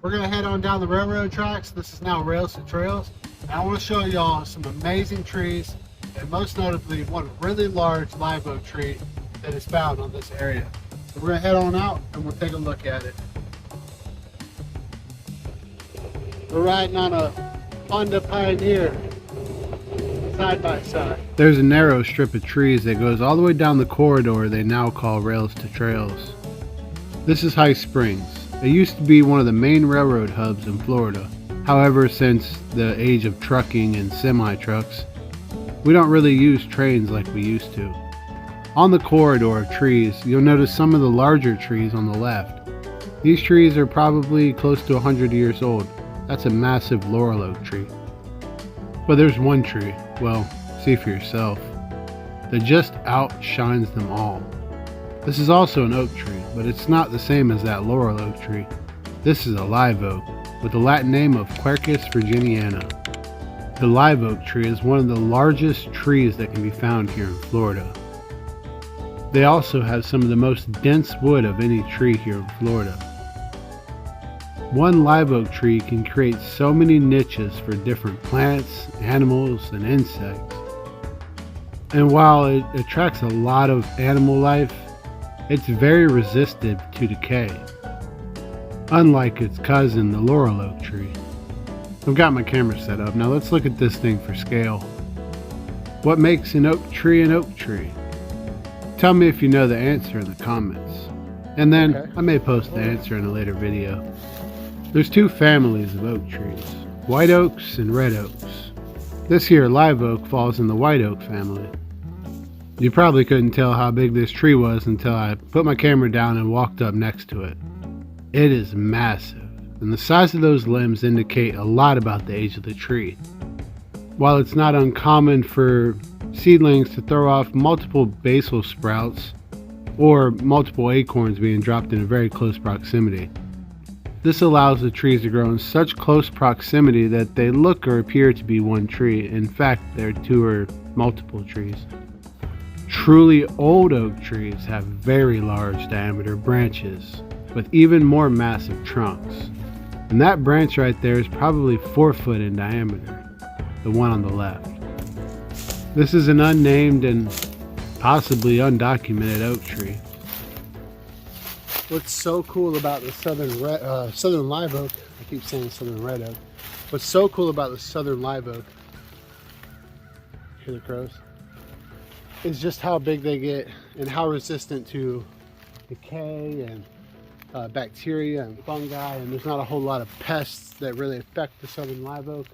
We're gonna head on down the railroad tracks. This is now Rails to Trails. And I want to show y'all some amazing trees, and most notably one really large live oak tree that is found on this area. So we're gonna head on out and we'll take a look at it. We're riding on a Honda Pioneer side by side. There's a narrow strip of trees that goes all the way down the corridor they now call Rails to Trails. This is High Springs. It used to be one of the main railroad hubs in Florida. However, since the age of trucking and semi-trucks, we don't really use trains like we used to. On the corridor of trees, you'll notice some of the larger trees on the left. These trees are probably close to 100 years old. That's a massive laurel oak tree. But there's one tree, well, see for yourself, that just outshines them all. This is also an oak tree, but it's not the same as that laurel oak tree. This is a live oak, with the Latin name of Quercus virginiana. The live oak tree is one of the largest trees that can be found here in Florida. They also have some of the most dense wood of any tree here in Florida. One live oak tree can create so many niches for different plants, animals, and insects. And while it attracts a lot of animal life, it's very resistant to decay, unlike its cousin, the laurel oak tree. I've got my camera set up. Now let's look at this thing for scale. What makes an oak tree an oak tree? Tell me if you know the answer in the comments. And then I may post the answer in a later video. There's two families of oak trees, white oaks and red oaks. This here live oak falls in the white oak family. You probably couldn't tell how big this tree was until I put my camera down and walked up next to it. It is massive, and the size of those limbs indicate a lot about the age of the tree. While it's not uncommon for seedlings to throw off multiple basal sprouts or multiple acorns being dropped in a very close proximity, this allows the trees to grow in such close proximity that they look or appear to be one tree. In fact, they're two or multiple trees. Truly old oak trees have very large diameter branches with even more massive trunks. And that branch right there is probably 4 foot in diameter, the one on the left. This is an unnamed and possibly undocumented oak tree. What's so cool about the southern live oak, I keep saying southern red oak. What's so cool about the southern live oak, hear the crows, is just how big they get and how resistant to decay and bacteria and fungi, and there's not a whole lot of pests that really affect the southern live oak.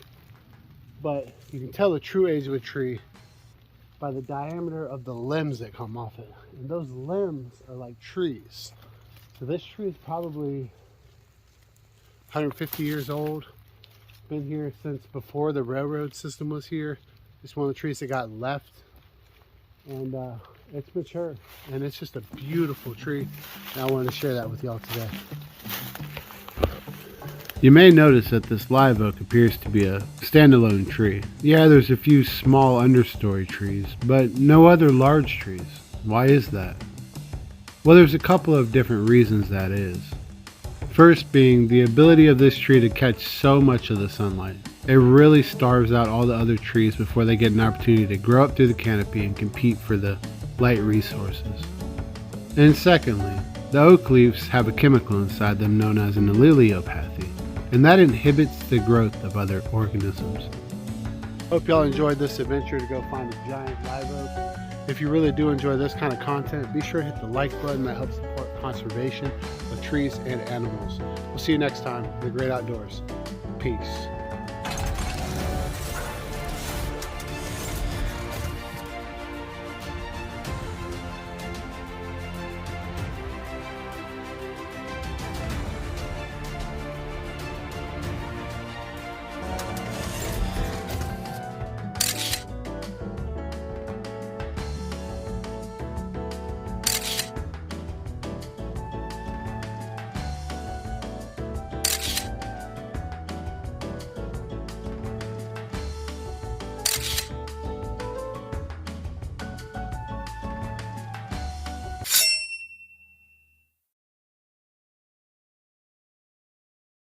But you can tell the true age of a tree by the diameter of the limbs that come off it, and those limbs are like trees. So this tree is probably 150 years old, been here since before the railroad system was here. It's one of the trees that got left, and it's mature, and it's just a beautiful tree, and I wanted to share that with y'all today. You may notice that this live oak appears to be a standalone tree. Yeah, there's a few small understory trees, but no other large trees. Why is that? Well, there's a couple of different reasons that is. First being the ability of this tree to catch so much of the sunlight. It really starves out all the other trees before they get an opportunity to grow up through the canopy and compete for the light resources. And secondly, the oak leaves have a chemical inside them known as an alleliopathy, and that inhibits the growth of other organisms. Hope y'all enjoyed this adventure to go find a giant live oak. If you really do enjoy this kind of content, be sure to hit the like button. That helps support conservation of trees and animals. We'll see you next time in the great outdoors. Peace.